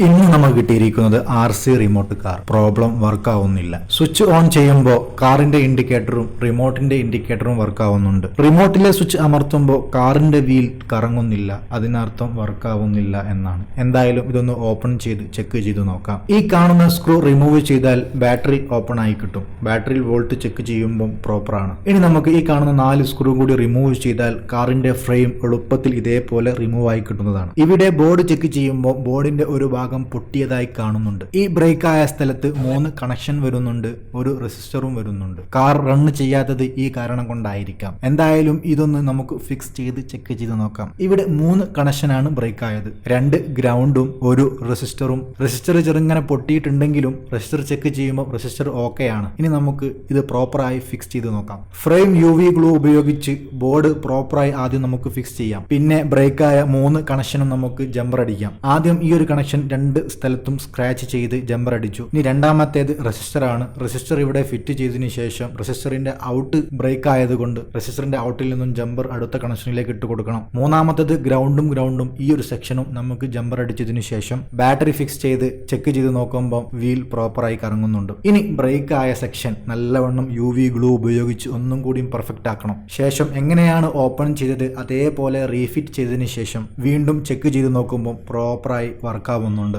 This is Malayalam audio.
ഇന്ന് നമുക്ക് കിട്ടിയിരിക്കുന്നത് RC remote car. Problem work ആവുന്നില്ല. സ്വിച്ച് ഓൺ ചെയ്യുമ്പോൾ കാറിന്റെ ഇൻഡിക്കേറ്ററും റിമോട്ടിന്റെ ഇൻഡിക്കേറ്ററും വർക്ക് ആവുന്നുണ്ട്. റിമോട്ടിലെ സ്വിച്ച് അമർത്തുമ്പോൾ കാറിന്റെ വീൽ കറങ്ങുന്നില്ല. അതിനർത്ഥം വർക്ക് ആവുന്നില്ല എന്നാണ്. എന്തായാലും ഇതൊന്ന് ഓപ്പൺ ചെയ്ത് ചെക്ക് ചെയ്ത് നോക്കാം. ഈ കാണുന്ന സ്ക്രൂ റിമൂവ് ചെയ്താൽ ബാറ്ററി ഓപ്പൺ ആയി കിട്ടും. ബാറ്ററിയിൽ വോൾട്ട് ചെക്ക് ചെയ്യുമ്പോൾ പ്രോപ്പർ ആണ്. ഇനി നമുക്ക് ഈ കാണുന്ന 4 സ്ക്രൂ കൂടി റിമൂവ് ചെയ്താൽ കാറിന്റെ ഫ്രെയിം എളുപ്പത്തിൽ ഇതേപോലെ റിമൂവ് ആയി കിട്ടുന്നതാണ്. ഇവിടെ ബോർഡ് ചെക്ക് ചെയ്യുമ്പോൾ ബോർഡിന്റെ ഒരു ഭാഗം പൊട്ടിയതായി കാണുന്നുണ്ട്. ഈ ബ്രേക്ക് ആയ സ്ഥലത്ത് 3 കണക്ഷൻ വരുന്നുണ്ട്, ഒരു റെസിസ്റ്ററും വരുന്നുണ്ട്. കാർ റൺ ചെയ്യാത്തത് ഈ കാരണം കൊണ്ടായിരിക്കാം. എന്തായാലും ഇതൊന്ന് നമുക്ക് ഫിക്സ് ചെയ്ത് ചെക്ക് ചെയ്ത് നോക്കാം. ഇവിടെ 3 കണക്ഷനാണ് ബ്രേക്ക് ആയത്. 2 ഗ്രൗണ്ടും ഒരു റെസിസ്റ്ററും. റെസിസ്റ്റർ ചെറുങ്ങനെ പൊട്ടിയിട്ടുണ്ടെങ്കിലും റെസിസ്റ്റർ ചെക്ക് ചെയ്യുമ്പോൾ റെസിസ്റ്റർ ഓക്കെ ആണ്. ഇനി നമുക്ക് ഇത് പ്രോപ്പറായി ഫിക്സ് ചെയ്ത് നോക്കാം. ഫ്രെയിം UV ഗ്ലൂ ഉപയോഗിച്ച് ബോർഡ് പ്രോപ്പറായി ആദ്യം നമുക്ക് ഫിക്സ് ചെയ്യാം. പിന്നെ ബ്രേക്കായ 3 കണക്ഷനും നമുക്ക് ജമ്പർ അടിക്കാം. ആദ്യം ഈ ഒരു കണക്ഷൻ 2 സ്ഥലത്തും സ്ക്രാച്ച് ചെയ്ത് ജമ്പർ അടിച്ചു. ഇനി രണ്ടാമത്തേത് റെസിസ്റ്റർ ആണ്. റെസിസ്റ്റർ ഇവിടെ ഫിറ്റ് ചെയ്തതിനു ശേഷം റെസിസ്റ്ററിന്റെ ഔട്ട് ബ്രേക്ക് ആയതുകൊണ്ട് റെസിസ്റ്ററിന്റെ ഔട്ടിൽ നിന്നും ജമ്പർ അടുത്ത കണക്ഷനിലേക്ക് ഇട്ട് കൊടുക്കണം. മൂന്നാമത്തേത് ഗ്രൗണ്ടും ഈ ഒരു സെക്ഷനും നമുക്ക് ജമ്പർ അടിച്ചതിനു ശേഷം ബാറ്ററി ഫിക്സ് ചെയ്ത് ചെക്ക് ചെയ്ത് നോക്കുമ്പോൾ വീൽ പ്രോപ്പറായി കറങ്ങുന്നുണ്ട്. ഇനി ബ്രേക്ക് ആയ സെക്ഷൻ നല്ലവണ്ണം UV ഗ്ലൂ ഉപയോഗിച്ച് ഒന്നും കൂടി പെർഫെക്റ്റ് ആക്കണം. ശേഷം എങ്ങനെയാണ് ഓപ്പൺ ചെയ്തത് അതേപോലെ റീഫിറ്റ് ചെയ്തതിനു ശേഷം വീണ്ടും ചെക്ക് ചെയ്ത് നോക്കുമ്പോൾ പ്രോപ്പറായി വർക്ക് ആവുന്നുണ്ട്.